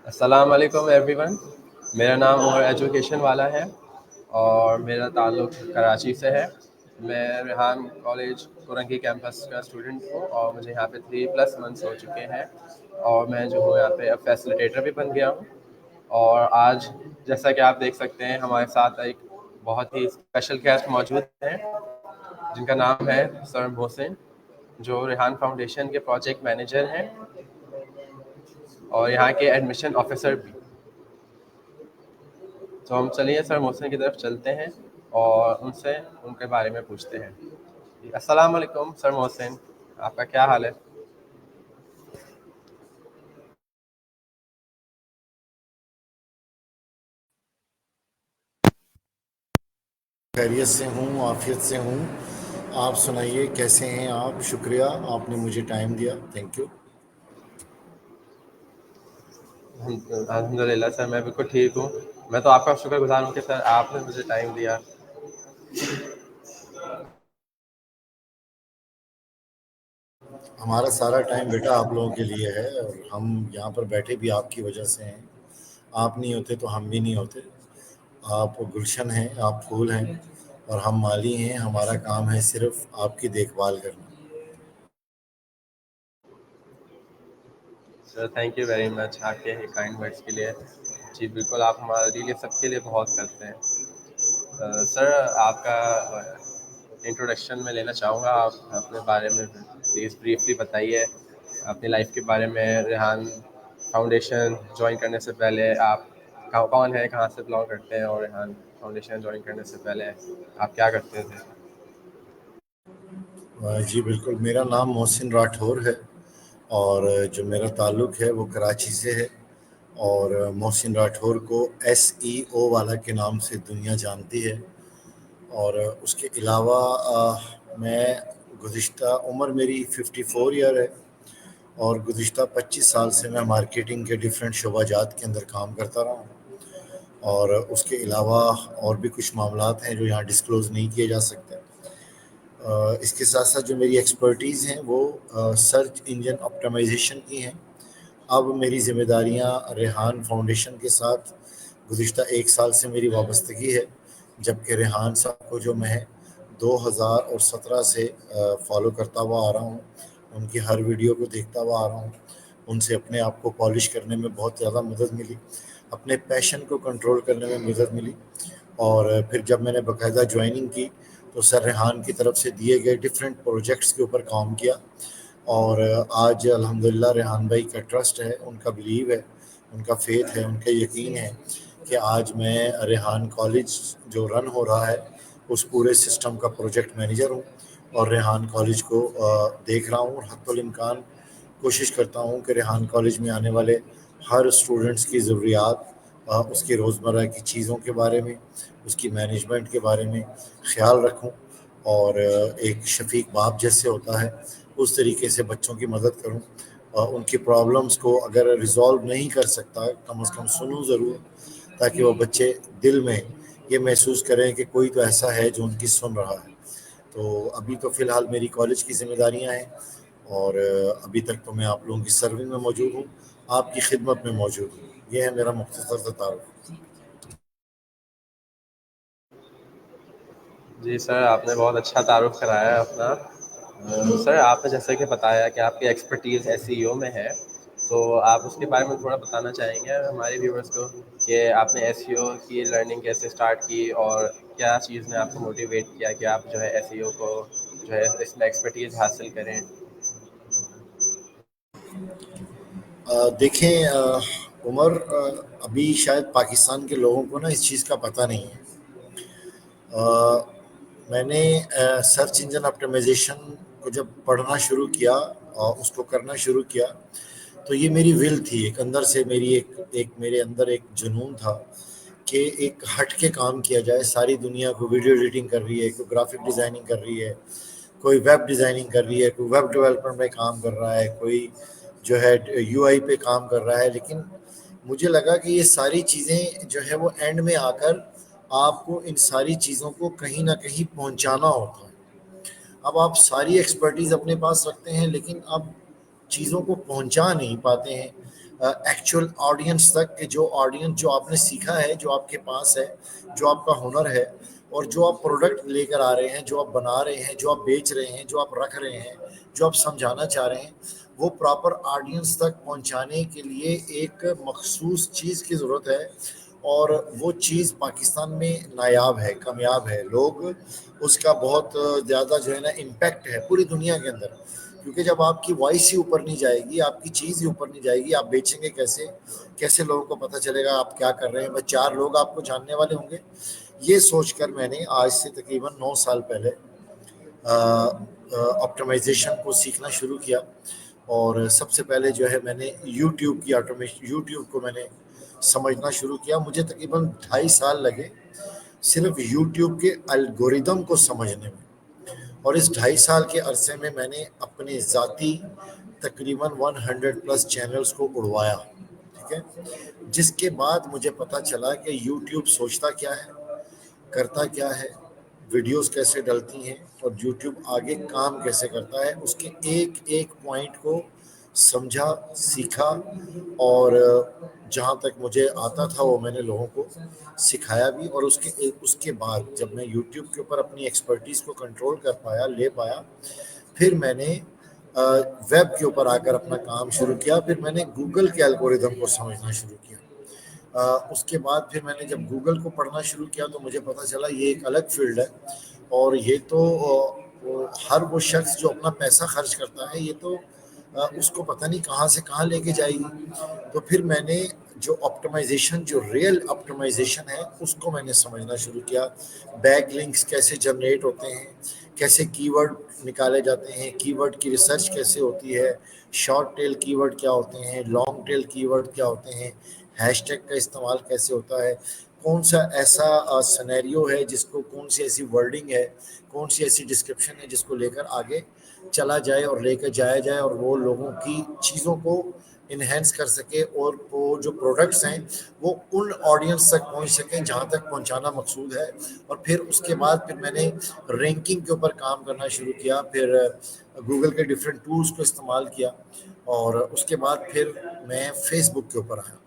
السلام علیکم every one. میرا نام عمر ایجوکیشن والا ہے اور میرا تعلق کراچی سے ہے. میں ریحان کالج کورنگی کیمپس کا اسٹوڈنٹ ہوں اور مجھے یہاں پہ 3+ منتھس ہو چکے ہیں اور میں جو ہوں یہاں پہ اب فیسلیٹیٹر بھی بن گیا ہوں. اور آج جیسا کہ آپ دیکھ سکتے ہیں ہمارے ساتھ ایک بہت ہی اسپیشل گیسٹ موجود ہیں جن کا نام ہے سر محسن، جو ریحان فاؤنڈیشن کے پروجیکٹ مینیجر ہیں اور یہاں کے ایڈمیشن آفیسر بھی. تو ہم چلیے سر محسن کی طرف چلتے ہیں اور ان سے ان کے بارے میں پوچھتے ہیں. السلام علیکم سر محسن، آپ کا کیا حال ہے؟ خیریت سے ہوں، عافیت سے ہوں. آپ سنائیے کیسے ہیں آپ؟ شکریہ آپ نے مجھے ٹائم دیا، تھینک یو. الحمد للہ سر، میں بالکل ٹھیک ہوں. میں تو آپ کا شکر گزار ہوں کہ سر آپ نے مجھے ٹائم دیا. ہمارا سارا ٹائم بیٹا آپ لوگوں کے لیے ہے اور ہم یہاں پر بیٹھے بھی آپ کی وجہ سے ہیں. آپ نہیں ہوتے تو ہم بھی نہیں ہوتے. آپ گلشن ہیں، آپ پھول ہیں اور ہم مالی ہیں. ہمارا کام ہے صرف آپ کی دیکھ بھال کرنا. Sir thank you very much آپ کے کائنڈ ورڈس کے لیے. جی بالکل، آپ ہمارے لیے سب کے لیے بہت کرتے ہیں. سر آپ کا انٹروڈکشن میں لینا چاہوں گا. آپ اپنے بارے میں پلیز بریفلی بتائیے اپنی لائف کے بارے میں. ریحان فاؤنڈیشن جوائن کرنے سے پہلے آپ کون ہیں، کہاں سے بلانگ کرتے ہیں، اور ریحان فاؤنڈیشن جوائن کرنے سے پہلے آپ کیا کرتے تھے؟ جی بالکل، میرا نام محسن راٹھور ہے اور جو میرا تعلق ہے وہ کراچی سے ہے. اور محسن راٹھور کو SEO والا کے نام سے دنیا جانتی ہے. اور اس کے علاوہ میں گزشتہ عمر میری 54 ایئر ہے اور گزشتہ 25 سال سے میں مارکیٹنگ کے ڈفرینٹ شعبہ جات کے اندر کام کرتا رہا ہوں. اور اس کے علاوہ اور بھی کچھ معاملات ہیں جو یہاں ڈسکلوز نہیں کیے جا سکتے. اس کے ساتھ ساتھ جو میری ایکسپرٹیز ہیں وہ سرچ انجن آپٹیمائزیشن کی ہیں. اب میری ذمہ داریاں ریحان فاؤنڈیشن کے ساتھ گزشتہ 1 سال سے میری وابستگی ہے، جبکہ ریحان صاحب کو جو میں 2017 سے فالو کرتا ہوا آ رہا ہوں، ان کی ہر ویڈیو کو دیکھتا ہوا آ رہا ہوں. ان سے اپنے آپ کو پالش کرنے میں بہت زیادہ مدد ملی، اپنے پیشن کو کنٹرول کرنے میں مدد ملی. اور پھر جب میں نے باقاعدہ جوائننگ کی تو سر ریحان کی طرف سے دیے گئے ڈفرینٹ پروجیکٹس کے اوپر کام کیا. اور آج الحمدللہ ریحان بھائی کا ٹرسٹ ہے، ان کا بلیو ہے، ان کا فیتھ ہے، ان کا یقین ہے کہ آج میں ریحان کالج جو رن ہو رہا ہے اس پورے سسٹم کا پروجیکٹ مینیجر ہوں اور ریحان کالج کو دیکھ رہا ہوں. اور حتی الامکان کوشش کرتا ہوں کہ ریحان کالج میں آنے والے ہر اسٹوڈنٹس کی ضروریات، اس کی روزمرہ کی چیزوں کے بارے میں، اس کی مینجمنٹ کے بارے میں خیال رکھوں اور ایک شفیق باپ جیسے ہوتا ہے اس طریقے سے بچوں کی مدد کروں. ان کی پرابلمس کو اگر ریزالو نہیں کر سکتا کم از کم سنوں ضرور، تاکہ وہ بچے دل میں یہ محسوس کریں کہ کوئی تو ایسا ہے جو ان کی سن رہا ہے. تو ابھی تو فی الحال میری کالج کی ذمہ داریاں ہیں اور ابھی تک تو میں آپ لوگوں کی سرونگ میں موجود ہوں، آپ کی خدمت میں موجود ہوں. یہ ہے میرا مختصر سا تعارف. جی سر، آپ نے بہت اچھا تعارف کرایا ہے اپنا. سر آپ نے جیسے کہ بتایا کہ آپ کی ایکسپرٹیز SEO میں ہے، تو آپ اس کے بارے میں تھوڑا بتانا چاہیں گے ہمارے ویورز کو کہ آپ نے SEO کی لرننگ کیسے اسٹارٹ کی اور کیا چیز نے آپ کو موٹیویٹ کیا کہ آپ جو ہے SEO کو جو ہے اس میں ایکسپرٹیز حاصل کریں؟ دیکھیں عمر، ابھی شاید پاکستان کے لوگوں کو نا اس چیز کا پتہ نہیں ہے. میں نے سرچ انجن آپٹیمائزیشن کو جب پڑھنا شروع کیا اور اس کو کرنا شروع کیا تو یہ میری ول تھی، ایک اندر سے میری ایک میرے اندر ایک جنون تھا کہ ایک ہٹ کے کام کیا جائے. ساری دنیا کو ویڈیو ایڈیٹنگ کر رہی ہے، کوئی گرافک ڈیزائننگ کر رہی ہے، کوئی ویب ڈیزائننگ کر رہی ہے، کوئی ویب ڈیولپمنٹ میں کام کر رہا ہے، کوئی جو ہے UI پہ کام کر رہا ہے. لیکن مجھے لگا کہ یہ ساری چیزیں جو ہے وہ اینڈ میں آ کر آپ کو ان ساری چیزوں کو کہیں نہ کہیں پہنچانا ہوتا ہے. اب آپ ساری ایکسپرٹیز اپنے پاس رکھتے ہیں لیکن اب چیزوں کو پہنچا نہیں پاتے ہیں. ایکچوئل آڈینس تک کہ جو آڈینس جو آپ نے سیکھا ہے، جو آپ کے پاس ہے، جو آپ کا ہنر ہے، اور جو آپ پروڈکٹ لے کر آ رہے ہیں، جو آپ بنا رہے ہیں، جو آپ بیچ رہے ہیں، جو آپ رکھ رہے ہیں، جو آپ سمجھانا چاہ رہے ہیں، وہ پراپر آڈینس تک پہنچانے کے لیے ایک مخصوص چیز کی ضرورت ہے، اور وہ چیز پاکستان میں نایاب ہے، کامیاب ہے. لوگ اس کا بہت زیادہ جو ہے نا امپیکٹ ہے پوری دنیا کے اندر، کیونکہ جب آپ کی وائس ہی اوپر نہیں جائے گی، آپ کی چیز ہی اوپر نہیں جائے گی، آپ بیچیں گے کیسے؟ کیسے لوگوں کو پتہ چلے گا آپ کیا کر رہے ہیں؟ بس 4 لوگ آپ کو جاننے والے ہوں گے. یہ سوچ کر میں نے آج سے تقریباً 9 سال پہلے آپٹمائزیشن کو سیکھنا شروع کیا. اور سب سے پہلے جو ہے میں نے یوٹیوب کی یوٹیوب کو میں نے سمجھنا شروع کیا. مجھے تقریباً 2.5 سال لگے صرف یوٹیوب کے الگوریدم کو سمجھنے میں، اور اس 2.5 سال کے عرصے میں میں نے اپنے ذاتی تقریباً 100+ چینلز کو اڑوایا. ٹھیک ہے، جس کے بعد مجھے پتہ چلا کہ یوٹیوب سوچتا کیا ہے، کرتا کیا ہے، ویڈیوز کیسے ڈلتی ہیں، اور یوٹیوب آگے کام کیسے کرتا ہے. اس کے ایک ایک پوائنٹ کو سمجھا، سیکھا، اور جہاں تک مجھے آتا تھا وہ میں نے لوگوں کو سکھایا بھی. اور اس کے بعد جب میں یوٹیوب کے اوپر اپنی ایکسپرٹیز کو کنٹرول کر پایا، لے پایا، پھر میں نے ویب کے اوپر آ کر اپنا کام شروع کیا. پھر میں نے گوگل کے الگوریدم کو سمجھنا شروع کیا. اس کے بعد پھر میں نے جب گوگل کو پڑھنا شروع کیا تو مجھے پتہ چلا یہ ایک الگ فیلڈ ہے، اور یہ تو ہر وہ شخص جو اپنا پیسہ خرچ کرتا ہے، یہ تو اس کو پتہ نہیں کہاں سے کہاں لے کے جائے گی. تو پھر میں نے جو آپٹمائزیشن، جو ریئل آپٹمائزیشن ہے، اس کو میں نے سمجھنا شروع کیا. بیک لنکس کیسے جنریٹ ہوتے ہیں، کیسے کی ورڈ نکالے جاتے ہیں، کی ورڈ کی ریسرچ کیسے ہوتی ہے، شارٹ ٹیل کی ورڈ کیا ہوتے ہیں، لانگ ٹیل کی ورڈ کیا ہوتے ہیں، ہیش ٹیگ کا استعمال کیسے ہوتا ہے، کون سا ایسا سینیریو ہے جس کو، کون سی ایسی ورڈنگ ہے، کون سی ایسی ڈسکرپشن ہے جس کو لے کر آگے چلا جائے اور لے کے جایا جائے، اور وہ لوگوں کی چیزوں کو انہینس کر سکے، اور وہ جو پروڈکٹس ہیں وہ ان آڈینس تک پہنچ سکیں جہاں تک پہنچانا مقصود ہے. اور پھر اس کے بعد پھر میں نے رینکنگ کے اوپر کام کرنا شروع کیا. پھر گوگل کے ڈفرینٹ ٹولز کو استعمال کیا، اور اس کے بعد پھر میں فیس بک کے اوپر آیا.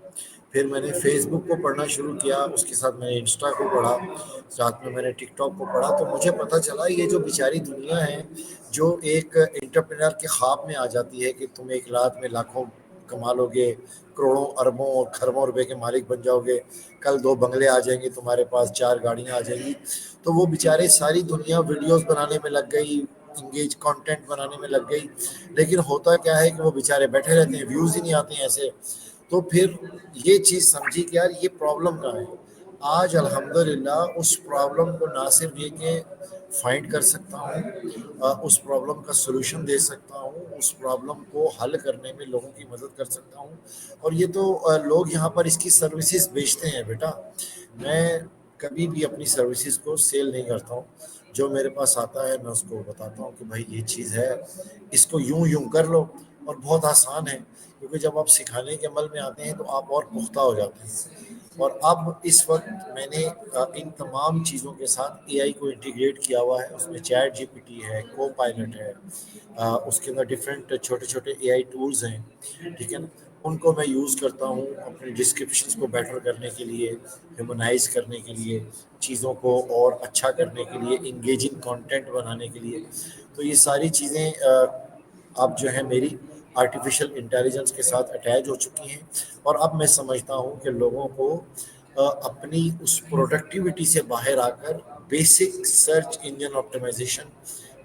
پھر میں نے فیس بک کو پڑھنا شروع کیا، اس کے ساتھ میں نے انسٹا کو پڑھا، ساتھ میں نے ٹک ٹاک کو پڑھا. تو مجھے پتہ چلا یہ جو بیچاری دنیا ہے، جو ایک انٹرپرینر کے خواب میں آ جاتی ہے کہ تم ایک رات میں لاکھوں کما لو گے، کروڑوں اربوں اور کھربوں روپے کے مالک بن جاؤ گے، کل 2 بنگلے آ جائیں گے تمہارے پاس، 4 گاڑیاں آ جائیں گی. تو وہ بیچارے ساری دنیا ویڈیوز بنانے میں لگ گئی، انگیج کانٹینٹ بنانے میں لگ گئی، لیکن ہوتا کیا ہے کہ وہ بیچارے بیٹھے رہتے ہیں، ویوز ہی نہیں آتے ہیں ایسے. تو پھر یہ چیز سمجھی کہ یار یہ پرابلم کہاں ہے. آج الحمدللہ اس پرابلم کو نہ صرف یہ کہ فائنڈ کر سکتا ہوں، اس پرابلم کا سلوشن دے سکتا ہوں، اس پرابلم کو حل کرنے میں لوگوں کی مدد کر سکتا ہوں. اور یہ تو لوگ یہاں پر اس کی سروسز بیچتے ہیں. بیٹا میں کبھی بھی اپنی سروسز کو سیل نہیں کرتا ہوں. جو میرے پاس آتا ہے میں اس کو بتاتا ہوں کہ بھائی یہ چیز ہے، اس کو یوں کر لو. اور بہت آسان ہے، کیونکہ جب آپ سکھانے کے عمل میں آتے ہیں تو آپ اور پختہ ہو جاتے ہیں. اور اب اس وقت میں نے ان تمام چیزوں کے ساتھ اے آئی کو انٹیگریٹ کیا ہوا ہے. اس میں چیٹ جی پی ٹی ہے، کو پائلٹ ہے، اس کے اندر ڈفرینٹ چھوٹے چھوٹے اے آئی ٹولز ہیں. ٹھیک ہے نا، ان کو میں یوز کرتا ہوں اپنے ڈسکرپشنس کو بیٹر کرنے کے لیے، ہیومنائز کرنے کے لیے، چیزوں کو اور اچھا کرنے کے لیے، انگیجنگ کانٹینٹ بنانے کے لیے. تو یہ ساری چیزیں اب جو ہے میری آرٹیفیشل انٹیلیجنس کے ساتھ اٹیچ ہو چکی ہیں. اور اب میں سمجھتا ہوں کہ لوگوں کو اپنی اس پروڈکٹیوٹی سے باہر آ کر basic search engine optimisation,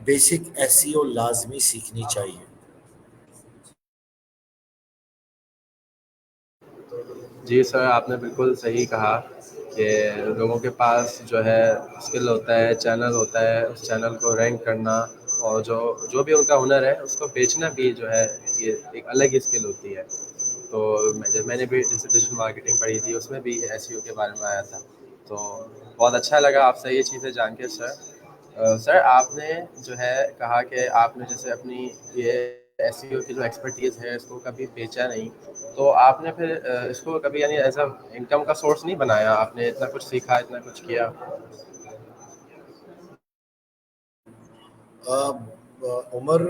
basic S E O لازمی سیکھنی چاہیے. جی سر، آپ نے بالکل صحیح کہا کہ لوگوں کے پاس جو ہے اسکل ہوتا ہے، چینل ہوتا ہے، اس چینل کو رینک کرنا، اور جو بھی ان کا ہنر ہے اس کو بیچنا بھی جو ہے یہ ایک الگ اسکل ہوتی ہے. تو میں نے بھی ڈیجیٹل مارکیٹنگ پڑھی تھی، اس میں بھی ایس ای او کے بارے میں آیا تھا. تو بہت اچھا لگا آپ سے یہ چیزیں جان کے سر. سر آپ نے جو ہے کہا کہ آپ نے جیسے اپنی یہ ایس ای او کی جو ایکسپرٹیز ہے اس کو کبھی بیچا نہیں، تو آپ نے پھر اس کو کبھی یعنی ایز اے انکم کا سورس نہیں بنایا؟ آپ نے اتنا کچھ سیکھا، اتنا کچھ کیا. عمر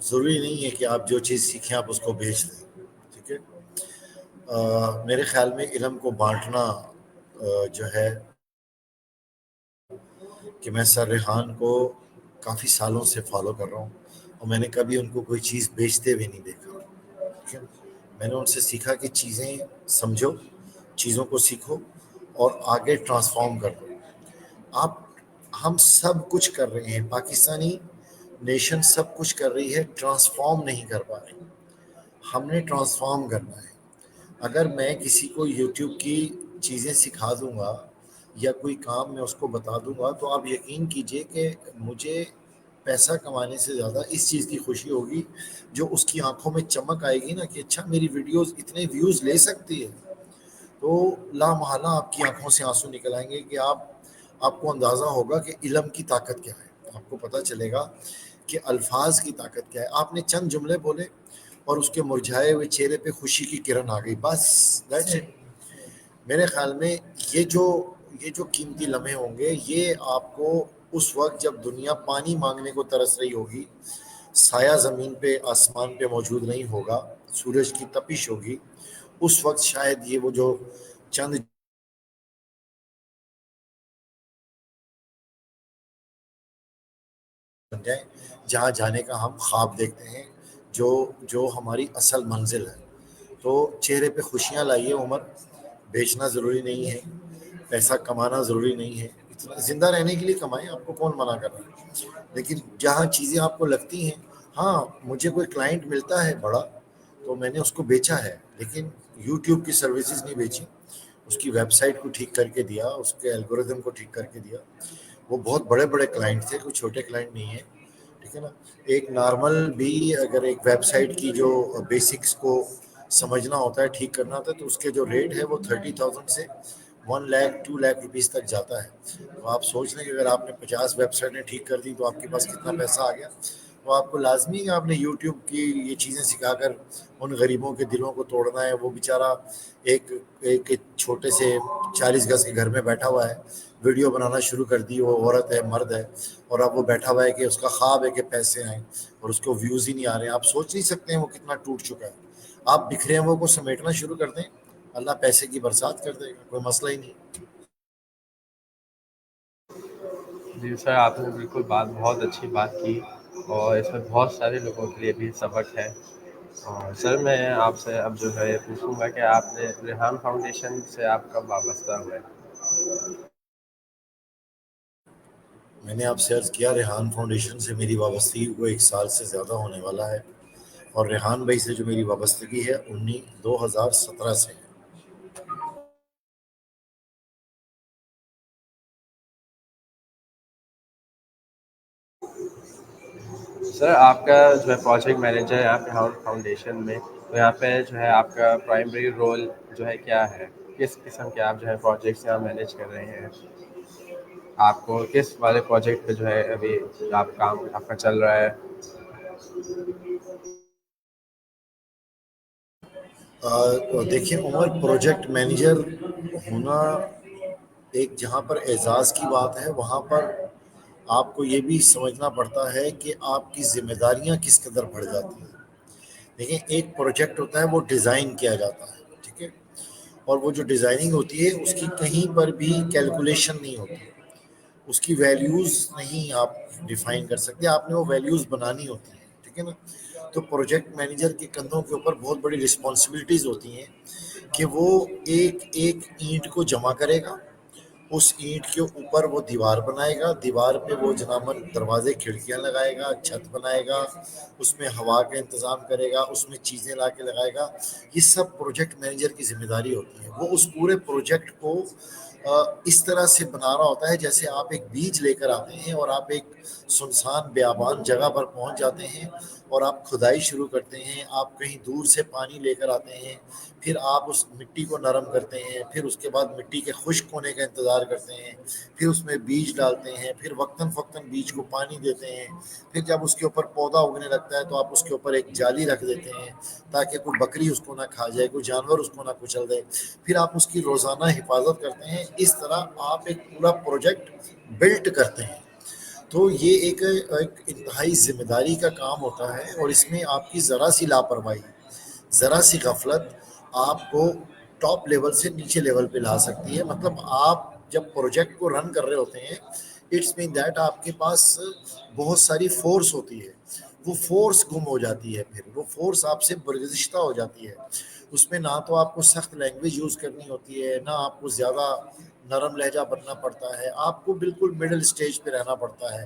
ضروری نہیں ہے کہ آپ جو چیز سیکھیں آپ اس کو بیچ دیں. ٹھیک ہے، میرے خیال میں علم کو بانٹنا جو ہے کہ میں سر ریحان کو کافی سالوں سے فالو کر رہا ہوں اور میں نے کبھی ان کو کوئی چیز بیچتے ہوئے نہیں دیکھا. ٹھیک ہے، میں نے ان سے سیکھا کہ چیزیں سمجھو، چیزوں کو سیکھو اور آگے ٹرانسفارم کر دو. آپ ہم سب کچھ کر رہے ہیں، پاکستانی نیشن سب کچھ کر رہی ہے، ٹرانسفارم نہیں کر پا رہی. ہم نے ٹرانسفارم کرنا ہے. اگر میں کسی کو یوٹیوب کی چیزیں سکھا دوں گا یا کوئی کام میں اس کو بتا دوں گا تو آپ یقین کیجئے کہ مجھے پیسہ کمانے سے زیادہ اس چیز کی خوشی ہوگی جو اس کی آنکھوں میں چمک آئے گی نا کہ اچھا میری ویڈیوز اتنے ویوز لے سکتی ہے. تو لا محالہ آپ کی آنکھوں سے آنسو نکل آئیں گے کہ آپ کو اندازہ ہوگا کہ علم کی طاقت کیا ہے. آپ کو پتہ چلے گا کہ الفاظ کی طاقت کیا ہے. آپ نے چند جملے بولے اور اس کے مرجھائے ہوئے چہرے پہ خوشی کی کرن آ گئی، بس دیٹس اٹ. میرے خیال میں یہ جو قیمتی لمحے ہوں گے یہ آپ کو اس وقت جب دنیا پانی مانگنے کو ترس رہی ہوگی، سایہ زمین پہ آسمان پہ موجود نہیں ہوگا، سورج کی تپش ہوگی، اس وقت شاید یہ وہ جو چند بن جائیں جہاں جانے کا ہم خواب دیکھتے ہیں، جو ہماری اصل منزل ہے. تو چہرے پہ خوشیاں لائیے. عمر بیچنا ضروری نہیں ہے، پیسہ کمانا ضروری نہیں ہے. زندہ رہنے کے لیے کمائیں، آپ کو کون منع کر رہا ہے. لیکن جہاں چیزیں آپ کو لگتی ہیں، ہاں مجھے کوئی کلائنٹ ملتا ہے بڑا تو میں نے اس کو بیچا ہے، لیکن یوٹیوب کی سروسز نہیں بیچی. اس کی ویب سائٹ کو ٹھیک کر کے دیا، اس کے الگوریدم کو ٹھیک کر کے دیا. وہ بہت بڑے بڑے کلائنٹ تھے، کوئی چھوٹے کلائنٹ نہیں ہیں. ٹھیک ہے نا. ایک نارمل بھی اگر ایک ویب سائٹ کی جو بیسکس کو سمجھنا ہوتا ہے، ٹھیک کرنا ہوتا ہے، تو اس کے جو ریٹ ہے وہ 30,000 سے 1 لاکھ 2 لاکھ روپیز تک جاتا ہے. تو آپ سوچ لیں کہ اگر آپ نے 50 ویب سائٹیں ٹھیک کر دی تو آپ کے پاس کتنا پیسہ آ گیا. تو آپ کو لازمی ہے آپ نے یوٹیوب کی یہ چیزیں سکھا کر ان غریبوں کے دلوں کو توڑنا ہے. وہ بیچارہ ایک چھوٹے سے 40 گز کے گھر میں بیٹھا ہوا ہے، ویڈیو بنانا شروع کر دی. وہ عورت ہے، مرد ہے، اور اب وہ بیٹھا ہوا ہے کہ اس کا خواب ہے کہ پیسے آئیں اور اس کو ویوز ہی نہیں آ رہے ہیں. آپ سوچ نہیں سکتے ہیں وہ کتنا ٹوٹ چکا ہے. آپ بکھرے ہوئے کو سمیٹنا شروع کر دیں، اللہ پیسے کی برسات کر دے گا، کوئی مسئلہ ہی نہیں. جی سر، آپ نے بالکل بہت اچھی بات کی اور اس میں بہت سارے لوگوں کے لیے بھی سبق ہے. اور سر میں آپ سے اب جو ہے پوچھوں گا کہ آپ نے ریحان فاؤنڈیشن سے آپ کب وابستہ ہوئے؟ میں نے آپ سے عرض کیا ریحان فاؤنڈیشن سے میری وابستگی کو 1 سال سے زیادہ ہونے والا ہے، اور ریحان بھائی سے جو میری وابستگی ہے 2017 سے ہے. سر آپ کا جو ہے پروجیکٹ مینیجر ہے یہاں پہ ریحان فاؤنڈیشن میں، تو یہاں پہ جو ہے آپ کا پرائمری رول جو ہے کیا ہے؟ کس قسم کے آپ جو ہے پروجیکٹس یہاں مینیج کر رہے ہیں؟ آپ کو کس والے پروجیکٹ پہ جو ہے ابھی کام آپ کا چل رہا ہے؟ دیکھیں عمر، پروجیکٹ مینیجر ہونا ایک جہاں پر اعزاز کی بات ہے، وہاں پر آپ کو یہ بھی سمجھنا پڑتا ہے کہ آپ کی ذمہ داریاں کس قدر بڑھ جاتی ہیں. دیکھیں ایک پروجیکٹ ہوتا ہے وہ ڈیزائن کیا جاتا ہے، ٹھیک ہے، اور وہ جو ڈیزائننگ ہوتی ہے اس کی کہیں پر بھی کیلکولیشن نہیں ہوتی، اس کی ویلیوز نہیں آپ ڈیفائن کر سکتے، آپ نے وہ ویلیوز بنانی ہوتی ہیں. ٹھیک ہے نا. تو پروجیکٹ مینیجر کے کندھوں کے اوپر بہت بڑی رسپانسبلٹیز ہوتی ہیں کہ وہ ایک ایک اینٹ کو جمع کرے گا، اس اینٹ کے اوپر وہ دیوار بنائے گا، دیوار پہ وہ جناباً دروازے کھڑکیاں لگائے گا، چھت بنائے گا، اس میں ہوا کا انتظام کرے گا، اس میں چیزیں لا کے لگائے گا. یہ سب پروجیکٹ مینیجر کی ذمہ داری ہوتی ہے. وہ اس پورے پروجیکٹ کو اس طرح سے بنا رہا ہوتا ہے جیسے آپ ایک بیج لے کر آتے ہیں اور آپ ایک سنسان بیابان جگہ پر پہنچ جاتے ہیں اور آپ کھدائی شروع کرتے ہیں. آپ کہیں دور سے پانی لے کر آتے ہیں، پھر آپ اس مٹی کو نرم کرتے ہیں، پھر اس کے بعد مٹی کے خشک ہونے کا انتظار کرتے ہیں، پھر اس میں بیج ڈالتے ہیں، پھر وقتاً فوقتاً بیج کو پانی دیتے ہیں. پھر جب اس کے اوپر پودا اگنے لگتا ہے تو آپ اس کے اوپر ایک جالی رکھ دیتے ہیں تاکہ کوئی بکری اس کو نہ کھا جائے، کوئی جانور اس کو نہ کچل دے. پھر آپ اس کی روزانہ حفاظت کرتے ہیں. اس طرح آپ ایک پورا پروجیکٹ بلٹ کرتے ہیں. تو یہ ایک انتہائی ذمہ داری کا کام ہوتا ہے، اور اس میں آپ کی ذرا سی لاپرواہی، ذرا سی غفلت آپ کو ٹاپ لیول سے نیچے لیول پہ لا سکتی ہے. مطلب آپ جب پروجیکٹ کو رن کر رہے ہوتے ہیں اٹس مین دیٹ آپ کے پاس بہت ساری فورس ہوتی ہے, وہ فورس گم ہو جاتی ہے, پھر وہ فورس آپ سے برگزشتہ ہو جاتی ہے. اس میں نہ تو آپ کو سخت لینگویج یوز کرنی ہوتی ہے, نہ آپ کو زیادہ نرم لہجہ بننا پڑتا ہے, آپ کو بالکل مڈل اسٹیج پہ رہنا پڑتا ہے.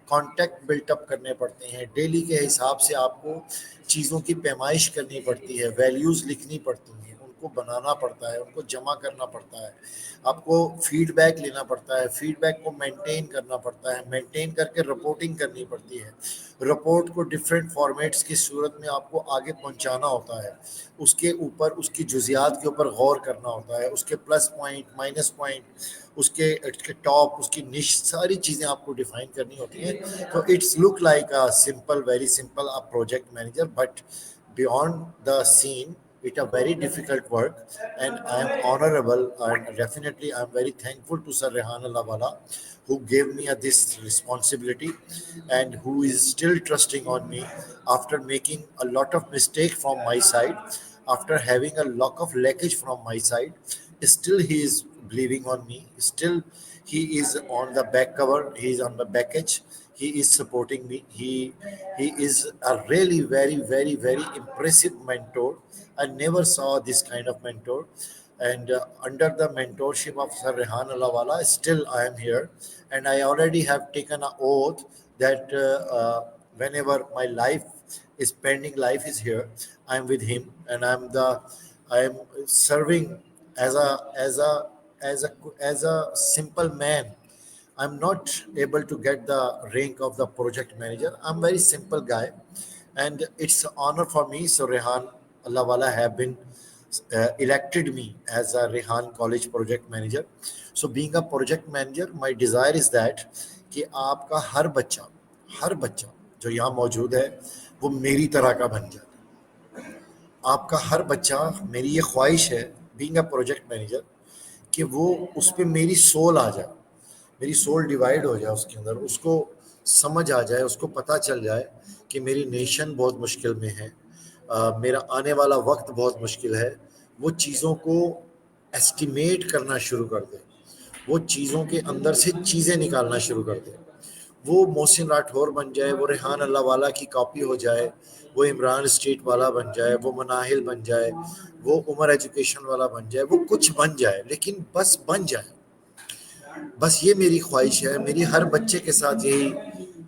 کانٹیکٹ بلٹ اپ کرنے پڑتے ہیں, ڈیلی کے حساب سے آپ کو چیزوں کی پیمائش کرنی پڑتی ہے, ویلیوز لکھنی پڑتی ہیں, ان کو بنانا پڑتا ہے, ان کو جمع کرنا پڑتا ہے, آپ کو فیڈ بیک لینا پڑتا ہے, فیڈ بیک کو مینٹین کرنا پڑتا ہے, مینٹین کر کے رپورٹنگ کرنی پڑتی ہے, رپورٹ کو ڈفرینٹ فارمیٹس کی صورت میں آپ کو آگے پہنچانا ہوتا ہے, اس کے اوپر اس کی جزیات کے اوپر غور کرنا ہوتا ہے, اس کے پلس پوائنٹ مائنس پوائنٹ, اس کے ٹاپ, اس کی نش, ساری چیزیں آپ کو ڈیفائن کرنی ہوتی ہیں. تو it's look like a simple, very simple a project manager, but beyond the scene it a very difficult work, and I am honorable and definitely I am very thankful to Sir Rehan Allawala who gave me this responsibility and who is still trusting on me after making a lot of mistake from my side, after having a lot of leakage from my side. Still he is believing on me, still he is on the back cover, he is on the back edge, he is supporting me. He is a really very impressive mentor. I never saw this kind of mentor, and under the mentorship of Sir Rehan Allawala still I am here, and I already have taken an oath that whenever my life is pending, life is here, I am with him, and I am serving as a simple man. I'm not able to get the rank of the project manager. I'm very simple guy, and it's an honor for me. So Rehan Allah Wala have been elected me as a Rehan College project manager. So being a project manager, my desire is that کہ آپ کا ہر بچہ جو یہاں موجود ہے وہ میری طرح کا بن جائے. آپ کا ہر بچہ, میری یہ خواہش ہے بینگ اے پروجیکٹ مینیجر کہ وہ اس پہ میری سول آ جائے, میری سول ڈیوائڈ ہو جائے اس کے اندر, اس کو سمجھ آ جائے, اس کو پتہ چل جائے کہ میری نیشن بہت مشکل میں ہے, میرا آنے والا وقت بہت مشکل ہے. وہ چیزوں کو ایسٹیمیٹ کرنا شروع کر دے, وہ چیزوں کے اندر سے چیزیں نکالنا شروع کر دے. وہ محسن راٹھور بن جائے, وہ ریحان اللہ والا کی کاپی ہو جائے, وہ عمران اسٹریٹ والا بن جائے, وہ مناہل بن جائے, وہ عمر ایجوکیشن والا بن جائے, وہ کچھ بن جائے, لیکن بس بن جائے. بس یہ میری خواہش ہے. میری ہر بچے کے ساتھ یہی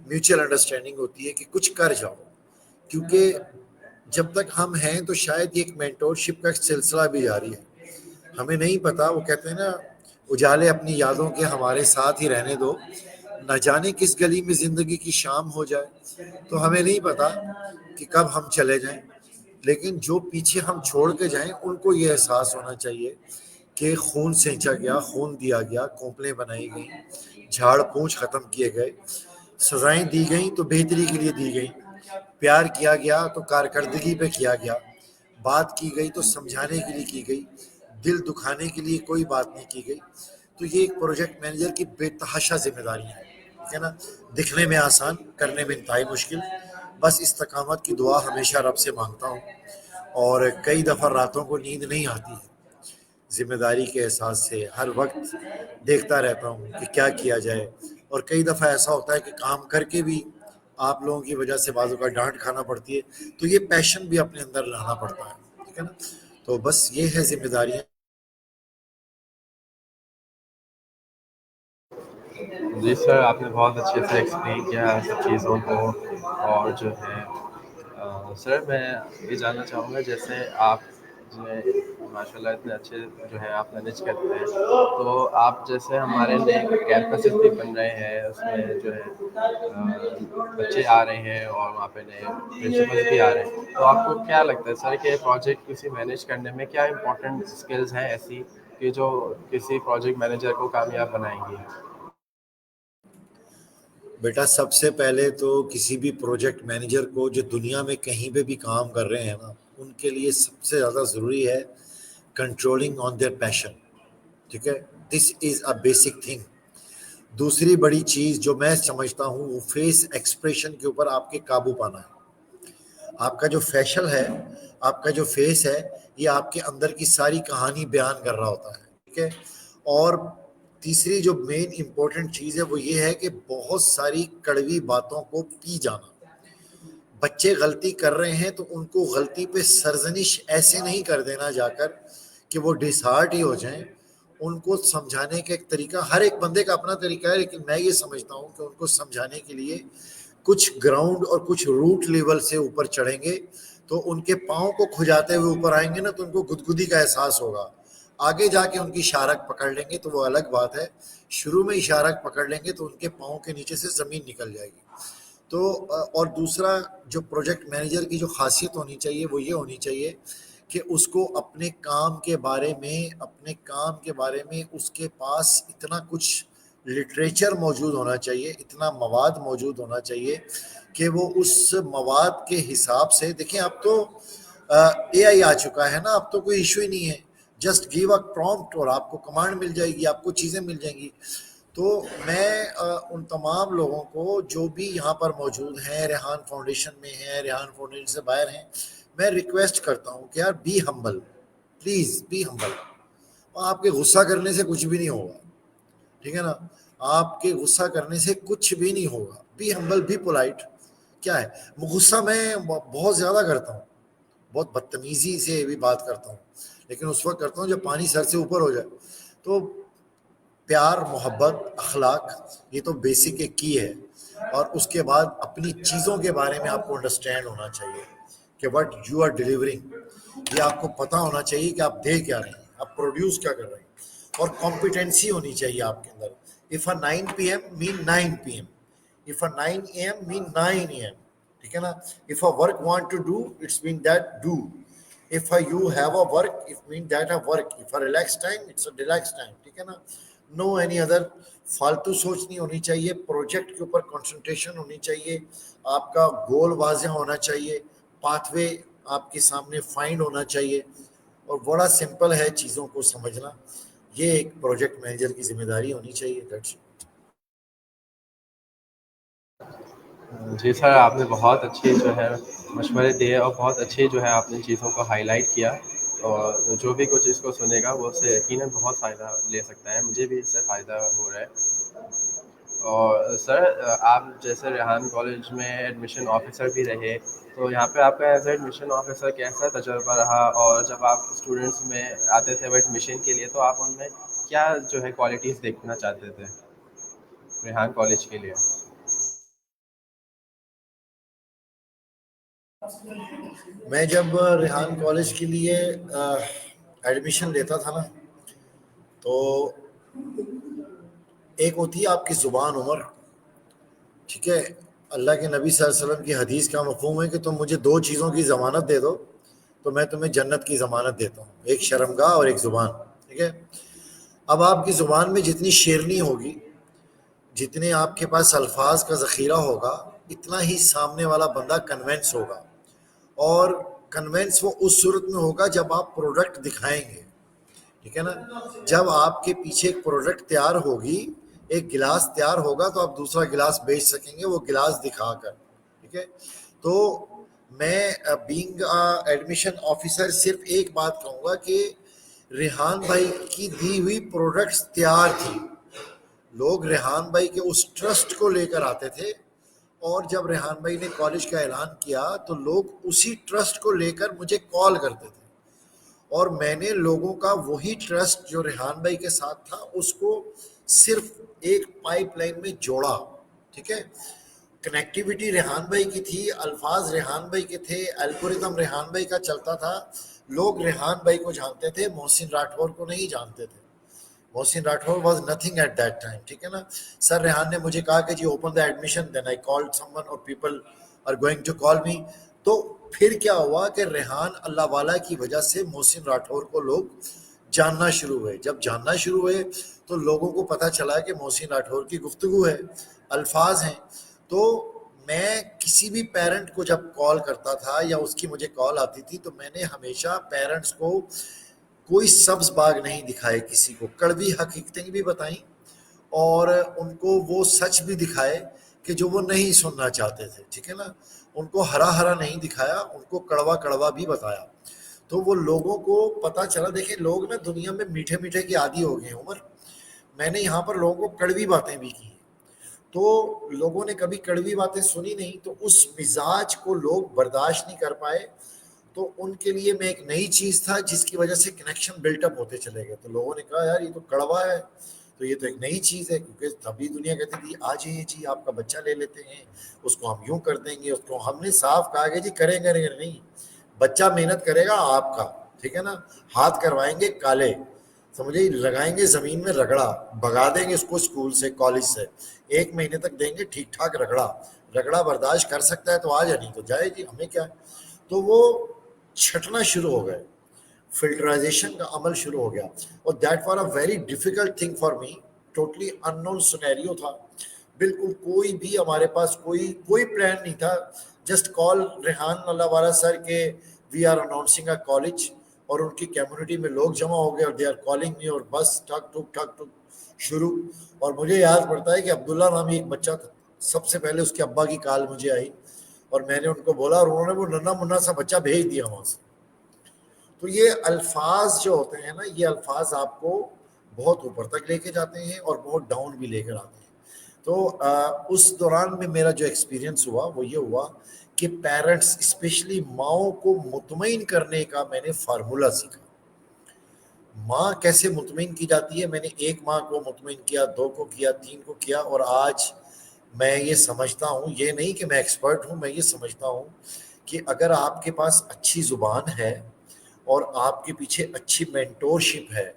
میوچل انڈرسٹینڈنگ ہوتی ہے کہ کچھ کر جاؤ, کیونکہ جب تک ہم ہیں تو شاید یہ ایک مینٹورشپ کا سلسلہ بھی جاری ہے. ہمیں نہیں پتا, وہ کہتے ہیں نا اجالے اپنی یادوں کے ہمارے ساتھ ہی رہنے دو, نہ جانے کس گلی میں زندگی کی شام ہو جائے. تو ہمیں نہیں پتا کہ کب ہم چلے جائیں, لیکن جو پیچھے ہم چھوڑ کے جائیں ان کو یہ احساس ہونا چاہیے کہ خون سینچا گیا, خون دیا گیا, کھوپڑیں بنائی گئیں, جھاڑ پونچھ ختم کیے گئے, سزائیں دی گئیں تو بہتری کے لیے دی گئیں, پیار کیا گیا تو کارکردگی پہ کیا گیا, بات کی گئی تو سمجھانے کے لیے کی گئی, دل دکھانے کے لیے کوئی بات نہیں کی گئی. تو یہ ایک پروجیکٹ مینیجر کی بے تحاشا ذمہ داری ہے, ٹھیک ہے نا. دکھنے میں آسان, کرنے میں انتہائی مشکل. بس استقامت کی دعا ہمیشہ رب سے مانگتا ہوں, اور کئی دفعہ راتوں کو نیند نہیں آتی ہے, ذمہ داری کے احساس سے ہر وقت دیکھتا رہتا ہوں کہ کیا کیا جائے. اور کئی دفعہ ایسا ہوتا ہے کہ کام کر کے بھی آپ لوگوں کی وجہ سے بعضوں کا ڈانٹ کھانا پڑتی ہے, تو یہ پیشن بھی اپنے اندر لانا پڑتا ہے, ٹھیک ہے نا. تو بس یہ ہے ذمہ داریاں. جی سر, آپ نے بہت اچھے سے ایکسپلین کیا سب چیزوں کو. اور جو ہے سر میں یہ جاننا چاہوں گا, جیسے آپ جو ہے ماشاء اللہ اتنے اچھے جو ہے آپ مینیج کرتے ہیں, تو آپ جیسے ہمارے نئے کیمپسز بھی بن رہے ہیں, اس میں جو ہے بچے آ رہے ہیں اور وہاں پہ نئے پرنسپلز بھی آ رہے ہیں, تو آپ کو کیا لگتا ہے سر کہ پروجیکٹ کسی مینیج کرنے میں کیا امپورٹنٹ اسکلز ہیں ایسی کہ جو کسی پروجیکٹ مینیجر کو کامیاب بنائیں گی؟ بیٹا سب سے پہلے تو کسی بھی پروجیکٹ مینیجر کو جو دنیا میں کہیں پہ بھی کام کر رہے ہیں نا, ان کے لیے سب سے زیادہ ضروری ہے کنٹرولنگ آن دیئر پیشن, ٹھیک ہے. دس از اے بیسک تھنگ. دوسری بڑی چیز جو میں سمجھتا ہوں وہ فیس ایکسپریشن کے اوپر آپ کے قابو پانا ہے. آپ کا جو فیشل ہے، آپ کا جو فیس ہے، یہ آپ کے اندر کی ساری کہانی بیان کر رہا ہوتا ہے، ٹھیک ہے. اور تیسری جو مین امپورٹنٹ چیز ہے وہ یہ ہے کہ بہت ساری کڑوی باتوں کو پی جانا. بچے غلطی کر رہے ہیں تو ان کو غلطی پہ سرزنش ایسے نہیں کر دینا جا کر کہ وہ ڈس ہارٹ ہی ہو جائیں. ان کو سمجھانے کا ایک طریقہ، ہر ایک بندے کا اپنا طریقہ ہے، لیکن میں یہ سمجھتا ہوں کہ ان کو سمجھانے کے لیے کچھ گراؤنڈ اور کچھ روٹ لیول سے اوپر چڑھیں گے تو ان کے پاؤں کو کھجاتے ہوئے اوپر آئیں گے نا، تو ان کو گدگدی کا احساس ہوگا. آگے جا کے ان کی اشارک پکڑ لیں گے تو وہ الگ بات ہے. شروع میں اشارک پکڑ لیں گے تو ان کے پاؤں کے نیچے سے زمین نکل جائے گی. تو اور دوسرا جو پروجیکٹ مینیجر کی جو خاصیت ہونی چاہیے وہ یہ ہونی چاہیے کہ اس کو اپنے کام کے بارے میں اس کے پاس اتنا کچھ لٹریچر موجود ہونا چاہیے، اتنا مواد موجود ہونا چاہیے کہ وہ اس مواد کے حساب سے، دیکھیں اب تو اے آئی آ چکا ہے نا، اب تو کوئی ایشو ہی نہیں ہے. جسٹ گیو اے پرومپٹ اور آپ کو کمانڈ مل جائے گی، آپ کو چیزیں مل جائیں گی. تو میں ان تمام لوگوں کو جو بھی یہاں پر موجود ہیں، ریحان فاؤنڈیشن میں ہیں، ریحان فاؤنڈیشن سے باہر ہیں، میں ریکویسٹ کرتا ہوں کہ یار be humble, please be humble. آپ کے غصہ کرنے سے کچھ بھی نہیں ہوگا، ٹھیک ہے نا، آپ کے غصہ کرنے سے کچھ بھی نہیں ہوگا. Be humble, be polite. کیا ہے غصہ میں بہت زیادہ کرتا ہوں، بہت بدتمیزی سے بھی بات کرتا ہوں، لیکن اس وقت کرتا ہوں جب پانی سر سے اوپر ہو جائے. تو پیار، محبت، اخلاق، یہ تو بیسک ایک کی ہے. اور اس کے بعد اپنی چیزوں کے بارے میں آپ کو انڈرسٹینڈ ہونا چاہیے کہ وٹ یو آر ڈیلیورنگ. یہ آپ کو پتہ ہونا چاہیے کہ آپ دے کیا رہے ہیں، آپ پروڈیوس کیا کر رہے ہیں. اور کمپیٹنسی ہونی چاہیے آپ کے اندر. If A 9 PM mean 9 PM, if a 9 AM mean 9 AM, ٹھیک ہے نا. if a work want to do, it's mean that do. if you have a work, it mean that a work. if a relax time, it's a relax time, ٹھیک ہے نا. Know any other. فالتو سوچ نہیں ہونی چاہیے، project کے اوپر کنسنٹریشن ہونی چاہیے، آپ کا گول واضح ہونا چاہیے، پاتھ وے آپ کے سامنے فائنڈ ہونا چاہیے. اور بڑا سمپل ہے چیزوں کو سمجھنا. یہ ایک پروجیکٹ مینیجر کی ذمہ داری ہونی چاہیے. جی سر، آپ نے بہت اچھی جو ہے مشورے دیے اور بہت اچھی جو ہے آپ نے چیزوں کو ہائی لائٹ کیا، اور جو بھی کچھ اس کو سنے گا وہ اس سے یقیناً بہت فائدہ لے سکتا ہے. مجھے بھی اس سے فائدہ ہو رہا ہے. اور سر، آپ جیسے ریحان کالج میں ایڈمیشن آفیسر بھی رہے، تو یہاں پہ آپ کا ایز اے ایڈمیشن آفیسر کیسا تجربہ رہا؟ اور جب آپ اسٹوڈنٹس میں آتے تھے وہ ایڈمیشن کے لیے، تو آپ ان میں کیا جو ہے کوالٹیز دیکھنا چاہتے تھے ریحان کالج کے لیے؟ میں جب ریحان کالج کے لیے ایڈمیشن لیتا تھا نا، تو ایک ہوتی ہے آپ کی زبان عمر، ٹھیک ہے. اللہ کے نبی صلی اللہ علیہ وسلم کی حدیث کا مفہوم ہے کہ تم مجھے دو چیزوں کی ضمانت دے دو تو میں تمہیں جنت کی ضمانت دیتا ہوں، ایک شرمگاہ اور ایک زبان، ٹھیک ہے. اب آپ کی زبان میں جتنی شیرنی ہوگی، جتنے آپ کے پاس الفاظ کا ذخیرہ ہوگا، اتنا ہی سامنے والا بندہ کنونس ہوگا. اور کنونس وہ اس صورت میں ہوگا جب آپ پروڈکٹ دکھائیں گے، ٹھیک ہے نا. جب آپ کے پیچھے ایک پروڈکٹ تیار ہوگی، ایک گلاس تیار ہوگا، تو آپ دوسرا گلاس بیچ سکیں گے وہ گلاس دکھا کر، ٹھیک ہے. تو میں بینگ ایڈمیشن آفیسر صرف ایک بات کہوں گا کہ ریحان بھائی کی دی ہوئی پروڈکٹس تیار تھی. لوگ ریحان بھائی کے اس ٹرسٹ کو لے کر آتے تھے، اور جب ریحان بھائی نے کالج کا اعلان کیا تو لوگ اسی ٹرسٹ کو لے کر مجھے کال کرتے تھے. اور میں نے لوگوں کا وہی ٹرسٹ جو ریحان بھائی کے ساتھ تھا اس کو صرف ایک پائپ لائن میں جوڑا، ٹھیک ہے. کنیکٹیویٹی ریحان بھائی کی تھی، الفاظ ریحان بھائی کے تھے، الگورتھم ریحان بھائی کا چلتا تھا. لوگ ریحان بھائی کو جانتے تھے، محسن راٹھور کو نہیں جانتے تھے. Mohsin Rathore was nothing at that time, ٹھیک ہے نا. سر ریحان نے مجھے کہا کہ جی open the admission, then I called someone or people are going to call me. تو پھر کیا ہوا کہ ریحان اللہ والا کی وجہ سے محسن راٹھور کو لوگ جاننا شروع ہوئے. جب جاننا شروع ہوئے تو لوگوں کو پتہ چلا کہ محسن راٹھور کی گفتگو ہے، الفاظ ہیں. تو میں کسی بھی پیرنٹ کو جب کال کرتا تھا یا اس کی مجھے کال آتی تھی تو میں نے ہمیشہ پیرنٹس کو کوئی سبز باغ نہیں دکھائے، کسی کو کڑوی حقیقتیں بھی بتائیں، اور ان کو وہ سچ بھی دکھائے کہ جو وہ نہیں سننا چاہتے تھے، ٹھیک ہے نا. ان کو ہرا ہرا نہیں دکھایا، ان کو کڑوا کڑوا بھی بتایا. تو وہ لوگوں کو پتہ چلا. دیکھیں لوگ نا دنیا میں میٹھے میٹھے کی عادی ہو گئے ہیں. عمر میں نے یہاں پر لوگوں کو کڑوی باتیں بھی کی، تو لوگوں نے کبھی کڑوی باتیں سنی نہیں، تو اس مزاج کو لوگ برداشت نہیں کر پائے. تو ان کے لیے میں ایک نئی چیز تھا جس کی وجہ سے کنیکشن بلٹ اپ ہوتے چلے گئے. تو لوگوں نے کہا یار یہ تو کڑوا ہے، تو یہ تو ایک نئی چیز ہے. کیونکہ تبھی دنیا کہتی تھی آ جائیے جی آپ کا بچہ لے لیتے ہیں، اس کو ہم یوں کر دیں گے. اس کو ہم نے صاف کہا کہ جی کریں گے نہیں، بچہ محنت کرے گا آپ کا، ٹھیک ہے نا. ہاتھ کروائیں گے کالے، سمجھے، لگائیں گے زمین میں رگڑا، بھگا دیں گے اس کو اسکول سے کالج سے. 1 مہینے تک دیں گے ٹھیک ٹھاک رگڑا برداشت کر سکتا ہے تو آ جائے، نہیں تو جائے جی، ہمیں کیا ہے. تو وہ چھٹنا شروع ہو گئے، فلٹرائزیشن کا عمل شروع ہو گیا. اور that was a very difficult thing for me. Totally unknown scenario تھا. بالکل کوئی بھی ہمارے پاس کوئی پلان نہیں تھا. جسٹ کال ریحان اللہ والا سر کے we are announcing a college, اور ان کی کمیونٹی میں لوگ جمع ہو گئے اور دے آر کالنگ می، اور بس ٹک ٹک شروع. اور مجھے یاد پڑتا ہے کہ عبداللہ نامی ایک بچہ تھا، سب سے پہلے اس کے ابا کی کال مجھے آئی اور میں نے ان کو بولا، اور انہوں نے وہ ننا منا سا بچہ بھیج دیا وہاں سے. تو یہ الفاظ جو ہوتے ہیں نا، یہ الفاظ آپ کو بہت اوپر تک لے کے جاتے ہیں اور بہت ڈاؤن بھی لے کر آتے ہیں. تو اس دوران میں میرا جو ایکسپیرینس ہوا وہ یہ ہوا کہ پیرنٹس اسپیشلی ماؤں کو مطمئن کرنے کا میں نے فارمولا سیکھا. ماں کیسے مطمئن کی جاتی ہے. میں نے 1 ماہ کو مطمئن کیا، 2 کو کیا، 3 کو کیا، اور آج میں یہ سمجھتا ہوں، یہ نہیں کہ میں ایکسپرٹ ہوں، میں یہ سمجھتا ہوں کہ اگر آپ کے پاس اچھی زبان ہے اور آپ کے پیچھے اچھی مینٹورشپ ہے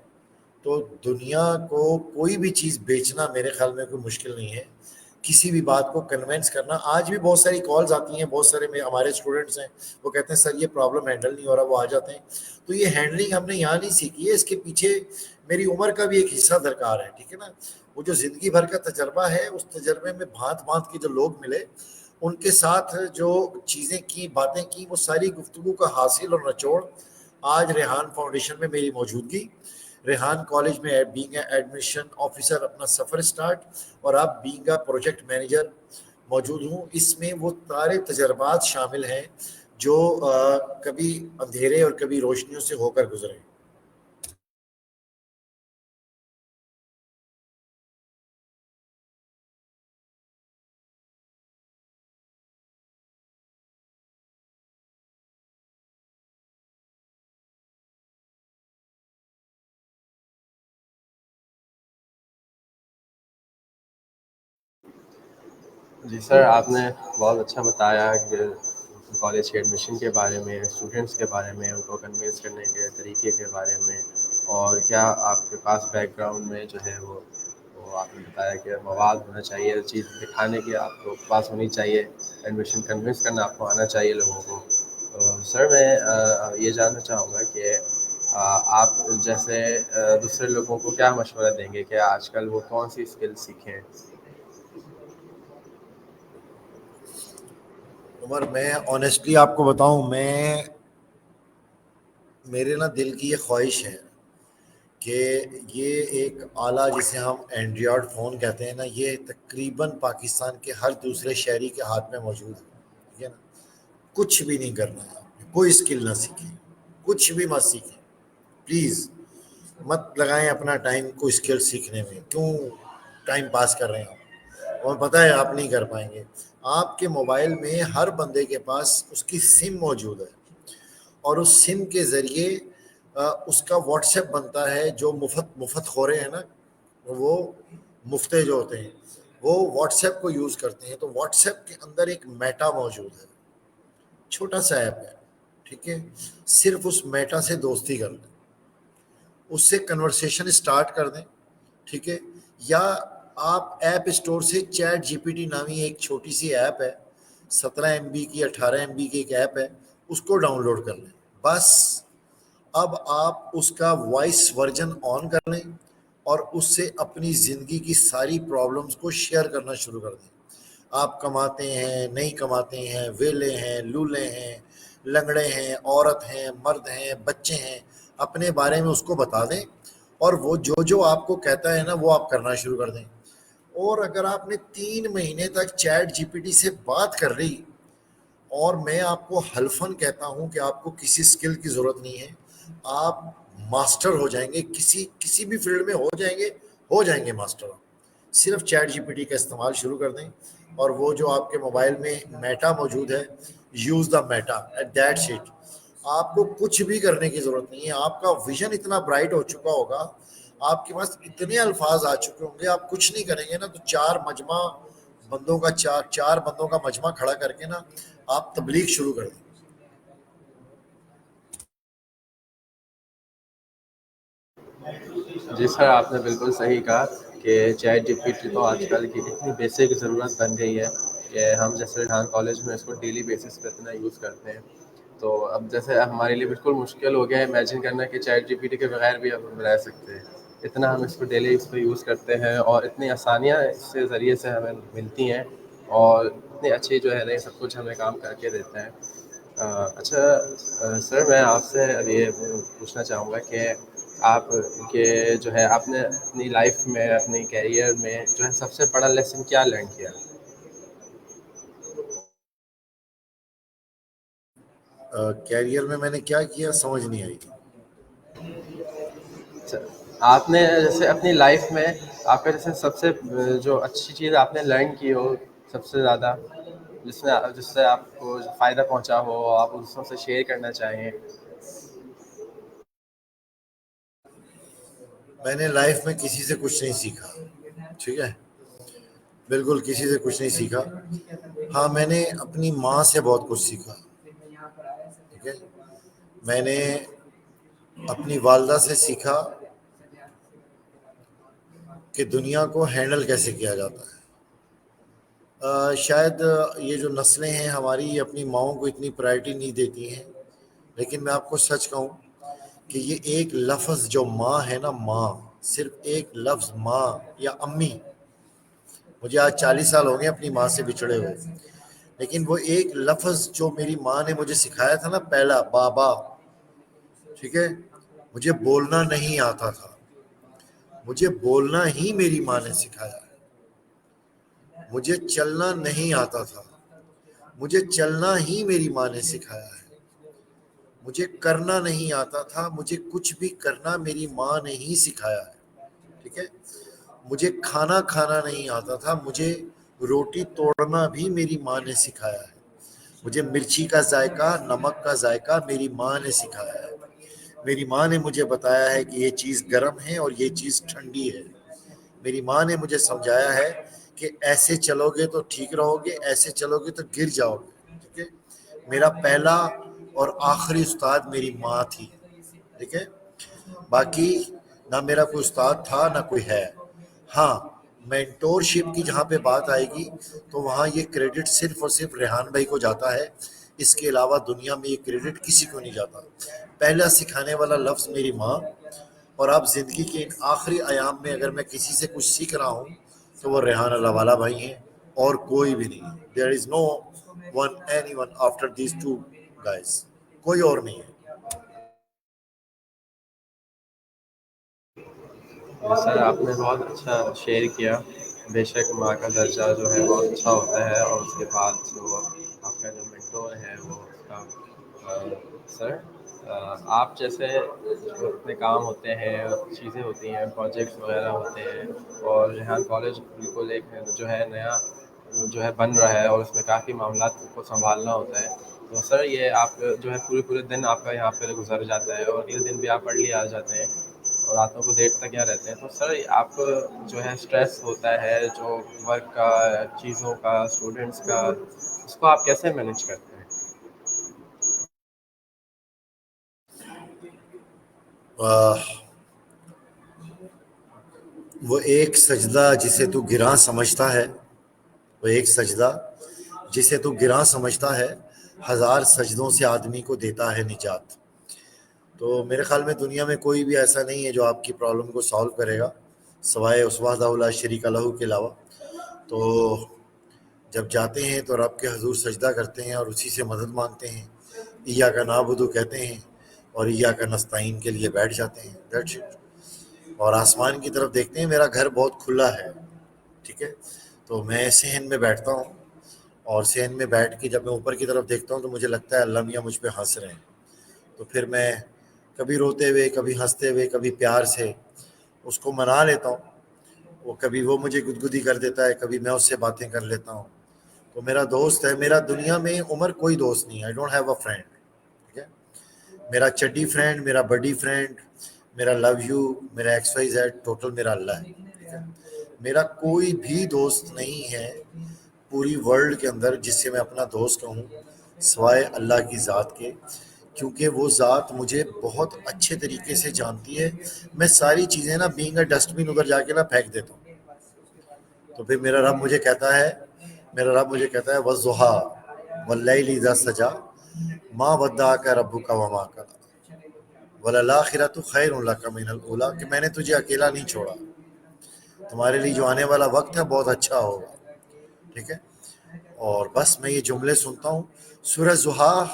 تو دنیا کو کوئی بھی چیز بیچنا میرے خیال میں کوئی مشکل نہیں ہے. کسی بھی بات کو کنونس کرنا. آج بھی بہت ساری کالز آتی ہیں، بہت سارے ہمارے اسٹوڈنٹس ہیں وہ کہتے ہیں سر یہ پرابلم ہینڈل نہیں ہو رہا، وہ آ جاتے ہیں. تو یہ ہینڈلنگ ہم نے یہاں نہیں سیکھی ہے، اس کے پیچھے میری عمر کا بھی ایک حصہ درکار ہے، ٹھیک ہے نا. وہ جو زندگی بھر کا تجربہ ہے، اس تجربے میں بھانت بھانت کے جو لوگ ملے، ان کے ساتھ جو چیزیں کی، باتیں کی، وہ ساری گفتگو کا حاصل اور نچوڑ آج ریحان فاؤنڈیشن میں میری موجودگی. ریحان کالج میں بینگ اے ایڈمیشن آفیسر اپنا سفر اسٹارٹ، اور اب بینگ اے پروجیکٹ مینیجر موجود ہوں. اس میں وہ سارے تجربات شامل ہیں جو کبھی اندھیرے اور کبھی روشنیوں سے ہو کر گزرے. جی سر، آپ نے بہت اچھا بتایا کہ کالج کے ایڈمیشن کے بارے میں، اسٹوڈنٹس کے بارے میں، ان کو کنوینس کرنے کے طریقے کے بارے میں، اور کیا آپ کے پاس بیک گراؤنڈ میں جو ہے وہ آپ نے بتایا کہ مواد ہونا چاہیے، چیز دکھانے کی آپ کو پاس ہونی چاہیے، ایڈمیشن کنوینس کرنا آپ کو آنا چاہیے لوگوں کو. سر میں یہ جاننا چاہوں گا کہ آپ جیسے دوسرے لوگوں کو کیا مشورہ دیں گے کہ آج کل وہ کون سی اسکل سیکھیں؟ عمر میں آنیسٹلی آپ کو بتاؤں، میرے نا دل کی یہ خواہش ہے کہ یہ ایک آلہ جسے ہم اینڈرائڈ فون کہتے ہیں نا، یہ تقریباً پاکستان کے ہر دوسرے شہری کے ہاتھ میں موجود ہے، ٹھیک ہے نا. کچھ بھی نہیں کرنا ہے آپ نے، کوئی اسکل نہ سیکھیں، کچھ بھی مت سیکھیں پلیز. مت لگائیں اپنا ٹائم کوئی اسکل سیکھنے میں. کیوں ٹائم پاس کر رہے ہیں آپ؟ اور پتہ ہے آپ نہیں کر پائیں گے. آپ کے موبائل میں ہر بندے کے پاس اس کی سم موجود ہے، اور اس سم کے ذریعے اس کا واٹس ایپ بنتا ہے. جو مفت خورے ہیں نا، وہ مفتے جو ہوتے ہیں وہ واٹس ایپ کو یوز کرتے ہیں. تو واٹس ایپ کے اندر ایک میٹا موجود ہے، چھوٹا سا ایپ ہے، ٹھیک ہے. صرف اس میٹا سے دوستی کر لیں، اس سے کنورسیشن اسٹارٹ کر دیں، ٹھیک ہے. یا آپ ایپ اسٹور سے چیٹ جی پی ٹی نامی ایک چھوٹی سی ایپ ہے، 17 MB کی 18 MB کی ایک ایپ ہے، اس کو ڈاؤن لوڈ کر لیں. بس اب آپ اس کا وائس ورژن آن کر لیں اور اس سے اپنی زندگی کی ساری پرابلمس کو شیئر کرنا شروع کر دیں. آپ کماتے ہیں، نہیں کماتے ہیں، ویلے ہیں، لولے ہیں، لنگڑے ہیں، عورت ہیں، مرد ہیں، بچے ہیں، اپنے بارے میں اس کو بتا دیں. اور وہ جو آپ کو کہتا ہے نا وہ آپ کرنا شروع کر دیں. اور اگر آپ نے 3 مہینے تک چیٹ جی پی ٹی سے بات کر لی، اور میں آپ کو حلفاً کہتا ہوں کہ آپ کو کسی اسکل کی ضرورت نہیں ہے، آپ ماسٹر ہو جائیں گے، کسی بھی فیلڈ میں ہو جائیں گے ماسٹر. صرف چیٹ جی پی ٹی کا استعمال شروع کر دیں، اور وہ جو آپ کے موبائل میں میٹا موجود ہے، use the meta at that sheet. آپ کو کچھ بھی کرنے کی ضرورت نہیں ہے، آپ کا ویژن اتنا برائٹ ہو چکا ہوگا، آپ کے پاس اتنے الفاظ آ چکے ہوں گے، آپ کچھ نہیں کریں گے نا تو چار بندوں کا مجمع کھڑا کر کے نا آپ تبلیغ شروع کر دیں. جی سر، آپ نے بالکل صحیح کہا کہ چیٹ جی پی ٹی تو آج کل کی اتنی بیسک ضرورت بن گئی ہے کہ ہم جیسے ریحان کالج میں اس کو ڈیلی بیسس پہ اتنا یوز کرتے ہیں. تو اب جیسے ہمارے لیے بالکل مشکل ہو گیا ہے امیجن کرنا کہ چیٹ جی پی ٹی کے بغیر بھی ہم رہ سکتے ہیں. اتنا ہم اس کو ڈیلی اس پہ یوز کرتے ہیں اور اتنی آسانیاں اس کے ذریعے سے ہمیں ملتی ہیں اور اتنی اچھی جو ہے نا سب کچھ ہمیں کام کر کے دیتے ہیں. اچھا سر، میں آپ سے اب یہ پوچھنا چاہوں گا کہ آپ کے جو ہے آپ نے اپنی لائف میں اپنی کیریئر میں جو ہے سب سے بڑا لیسن کیا لرن کیا؟ کیریئر میں نے کیا کیا سمجھ نہیں آئی. اچھا، آپ نے جیسے اپنی لائف میں آپ کا جیسے سب سے جو اچھی چیز آپ نے لرن کی ہو سب سے زیادہ، جس سے آپ کو فائدہ پہنچا ہو، آپ دوسروں سے شیئر کرنا چاہیں. میں نے لائف میں کسی سے کچھ نہیں سیکھا، ٹھیک ہے، بالکل کسی سے کچھ نہیں سیکھا. ہاں، میں نے اپنی ماں سے بہت کچھ سیکھا، ٹھیک ہے. میں نے اپنی والدہ سے سیکھا کہ دنیا کو ہینڈل کیسے کیا جاتا ہے. شاید یہ جو نسلیں ہیں ہماری، یہ اپنی ماؤں کو اتنی پرائرٹی نہیں دیتی ہیں، لیکن میں آپ کو سچ کہوں کہ یہ ایک لفظ جو ماں ہے نا، ماں، صرف ایک لفظ ماں یا امی. مجھے آج 40 سال ہو گئے اپنی ماں سے بچھڑے ہوئے، لیکن وہ ایک لفظ جو میری ماں نے مجھے سکھایا تھا نا، پہلا بابا، ٹھیک ہے. مجھے بولنا نہیں آتا تھا، مجھے بولنا ہی میری ماں نے سکھایا. مجھے چلنا نہیں آتا تھا، مجھے چلنا ہی میری ماں نے سکھایا ہے. مجھے کرنا نہیں آتا تھا، مجھے کچھ بھی کرنا میری ماں نے ہی سکھایا ہے، ٹھیک ہے. مجھے کھانا کھانا نہیں آتا تھا، مجھے روٹی توڑنا بھی میری ماں نے سکھایا ہے. مجھے مرچی کا ذائقہ، نمک کا ذائقہ میری ماں نے سکھایا ہے. میری ماں نے مجھے بتایا ہے کہ یہ چیز گرم ہے اور یہ چیز ٹھنڈی ہے. میری ماں نے مجھے سمجھایا ہے کہ ایسے چلو گے تو ٹھیک رہو گے، ایسے چلو گے تو گر جاؤ گے، ٹھیک ہے. میرا پہلا اور آخری استاد میری ماں تھی، ٹھیک ہے. باقی نہ میرا کوئی استاد تھا نہ کوئی ہے. ہاں، مینٹورشپ کی جہاں پہ بات آئے گی تو وہاں یہ کریڈٹ صرف اور صرف ریحان بھائی کو جاتا ہے. اس کے علاوہ دنیا میں یہ کریڈٹ کسی کو نہیں جاتا. پہلا سکھانے والا لفظ میری ماں. اور اب زندگی کے ان آخری ایام میں اگر میں کسی سے کچھ سیکھ رہا ہوں تو وہ ریحان اللہ والا بھائی ہیں اور کوئی بھی نہیں. There is no one anyone after these two guys, کوئی اور نہیں ہے. سر، آپ نے بہت اچھا شیئر کیا. بے شک ماں کا درجہ جو ہے بہت اچھا ہوتا ہے، اور اس کے بعد جو آپ کا جو مینٹور ہے وہ اس کا سر، آپ جیسے جو اپنے کام ہوتے ہیں، چیزیں ہوتی ہیں، پروجیکٹس وغیرہ ہوتے ہیں، اور ریحان کالج بالکل ایک جو ہے نیا جو ہے بن رہا ہے اور اس میں کافی معاملات کو سنبھالنا ہوتا ہے. تو سر، یہ آپ جو ہے پورے دن آپ کا یہاں پہ گزر جاتا ہے، اور اگلے دن بھی آپ ارلی آ جاتے ہیں اور راتوں کو دیر تک یہاں رہتے ہیں. تو سر، آپ جو ہے اسٹریس ہوتا ہے جو ورک کا، چیزوں کا، اسٹوڈنٹس کا، اس کو آپ کیسے مینیج کرتے ہیں؟ وہ ایک سجدہ جسے تو گراں سمجھتا ہے، وہ ایک سجدہ جسے تو گراں سمجھتا ہے، 1000 سجدوں سے آدمی کو دیتا ہے نجات. تو میرے خیال میں دنیا میں کوئی بھی ایسا نہیں ہے جو آپ کی پرابلم کو سالو کرے گا سوائے اس وحدہ لا شریک لہ کے علاوہ. تو جب جاتے ہیں تو رب کے حضور سجدہ کرتے ہیں اور اسی سے مدد مانگتے ہیں. ایاک نعبد کہتے ہیں اور ایاک نستعین کے لیے بیٹھ جاتے ہیں. That's it. اور آسمان کی طرف دیکھتے ہیں. میرا گھر بہت کھلا ہے، ٹھیک ہے. تو میں صحن میں بیٹھتا ہوں اور صحن میں بیٹھ کے جب میں اوپر کی طرف دیکھتا ہوں تو مجھے لگتا ہے اللہ میاں مجھ پہ ہنس رہے ہیں. تو پھر میں کبھی روتے ہوئے، کبھی ہنستے ہوئے، کبھی پیار سے اس کو منا لیتا ہوں. وہ کبھی وہ مجھے گدگدی کر دیتا ہے، کبھی میں اس سے باتیں کر لیتا ہوں. تو میرا دوست ہے. میرا دنیا میں عمر کوئی دوست نہیں ہے. I don't have a friend. ٹھیک ہے. میرا چڈی فرینڈ، میرا بڈی فرینڈ، میرا لو یو، میرا ایکس وائی زیڈ، ٹوٹل میرا اللہ ہے. ٹھیک ہے. میرا کوئی بھی دوست نہیں ہے پوری ورلڈ کے اندر جس سے میں اپنا دوست کہوں سوائے اللہ کی ذات کے، کیونکہ وہ ذات مجھے بہت اچھے طریقے سے جانتی ہے. میں ساری چیزیں نا بینگ اے ڈسٹ بن ادھر جا کے نا پھینک دیتا ہوں. تو پھر میرا رب مجھے کہتا ہے وَالضُّحَىٰ وَاللَّيْلِ إِذَا سَجَىٰ مَا وَدَّعَكَ رَبُّكَ وَمَا قَلَىٰ وَلَلْآخِرَةُ خَيْرٌ لَكَ مِنَ الْأُولَىٰ، کہ میں نے تجھے اکیلا نہیں چھوڑا، تمہارے لیے جو آنے والا وقت ہے بہت اچھا ہوگا. ٹھیک ہے. اور بس میں یہ جملے سنتا ہوں. سورہ ضحیٰ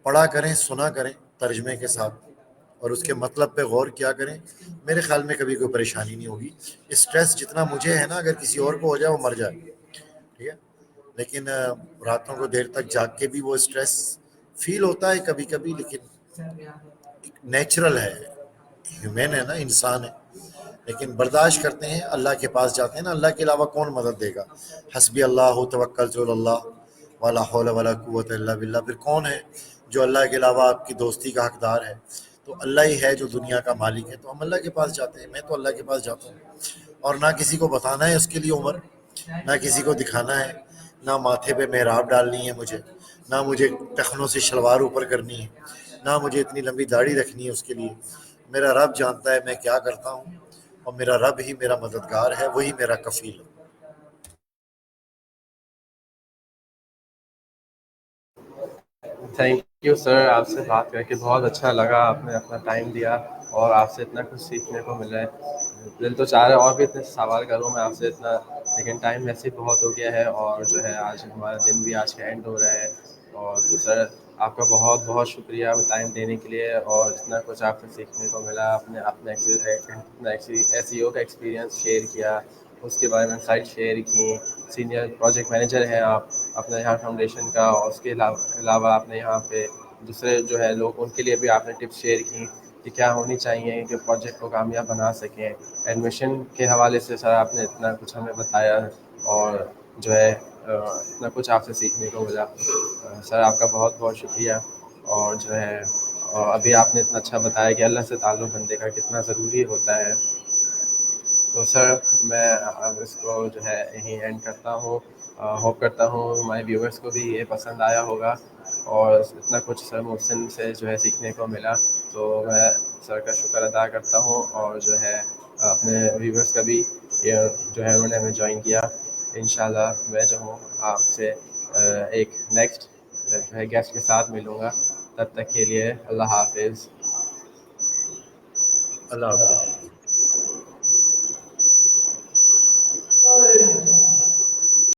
پڑھا کریں، سنا کریں ترجمے کے ساتھ، اور اس کے مطلب پہ غور کیا کریں. میرے خیال میں کبھی کوئی پریشانی نہیں ہوگی. اسٹریس جتنا مجھے ہے نا، اگر کسی اور کو ہو جائے وہ مر جائے. ٹھیک ہے. لیکن راتوں کو دیر تک جاگ کے بھی وہ اسٹریس فیل ہوتا ہے کبھی کبھی، لیکن نیچرل ہے، ہیومن ہے نا، انسان ہے. لیکن برداشت کرتے ہیں، اللہ کے پاس جاتے ہیں نا. اللہ کے علاوہ کون مدد دے گا؟ حسبی اللہ توکلت علی اللہ ولا حول ولا قوت الا باللہ. پھر کون ہے جو اللہ کے علاوہ آپ کی دوستی کا حقدار ہے؟ تو اللہ ہی ہے جو دنیا کا مالک ہے. تو ہم اللہ کے پاس جاتے ہیں. میں تو اللہ کے پاس جاتا ہوں، اور نہ کسی کو بتانا ہے اس کے لیے عمر، نہ کسی کو دکھانا ہے، نہ ماتھے پہ محراب ڈالنی ہے مجھے، نہ مجھے ٹخنوں سے شلوار اوپر کرنی ہے، نہ مجھے اتنی لمبی داڑھی رکھنی ہے. اس کے لیے میرا رب جانتا ہے میں کیا کرتا ہوں، اور میرا رب ہی میرا مددگار ہے، وہی میرا کفیل ہے. تھینک یو سر، آپ سے بات کر کے بہت اچھا لگا. آپ نے اپنا ٹائم دیا اور آپ سے اتنا کچھ سیکھنے کو ملا ہے. دل تو چاہ رہا ہے اور بھی اتنے سوال کروں میں آپ سے اتنا، لیکن ٹائم ویسے ہی بہت ہو گیا ہے، اور جو ہے آج ہمارا دن بھی آج کا اینڈ ہو رہا ہے. اور تو سر آپ کا بہت بہت شکریہ ٹائم دینے کے لیے، اور اتنا کچھ آپ سے سیکھنے کو ملا. آپ نے اپنا SEO کا ایکسپیرینس شیئر کیا، اس کے بارے میں سائٹ شیئر کی. سینئر پروجیکٹ مینیجر ہیں آپ اپنے یہاں فاؤنڈیشن کا، اور اس کے علاوہ آپ نے یہاں پہ دوسرے جو ہے لوگ ان کے لیے بھی آپ نے ٹپس شیئر کی کہ کیا ہونی چاہیے کہ پروجیکٹ کو کامیاب بنا سکیں. ایڈمیشن کے حوالے سے سر آپ نے اتنا کچھ ہمیں بتایا، اور جو ہے اتنا کچھ آپ سے سیکھنے کو ملا. سر آپ کا بہت بہت شکریہ. اور جو ہے ابھی آپ نے اتنا اچھا بتایا کہ اللہ سے تعلق بندے کا کتنا ضروری ہوتا ہے. تو سر میں اس کو جو ہے یہیں اینڈ کرتا ہوں. ہوپ کرتا ہوں ہمارے ویورس کو بھی یہ پسند آیا ہوگا، اور اتنا کچھ سر محسن سے جو ہے سیکھنے کو ملا. تو میں سر کا شکر ادا کرتا ہوں، اور جو ہے اپنے ویورس کا بھی جو ہے انہوں نے ہمیں جوائن کیا. انشاءاللہ میں جو ہوں آپ سے ایک نیکسٹ جو ہے گیسٹ کے ساتھ ملوں گا. تب تک کے لیے اللہ حافظ. اللہ حافظ.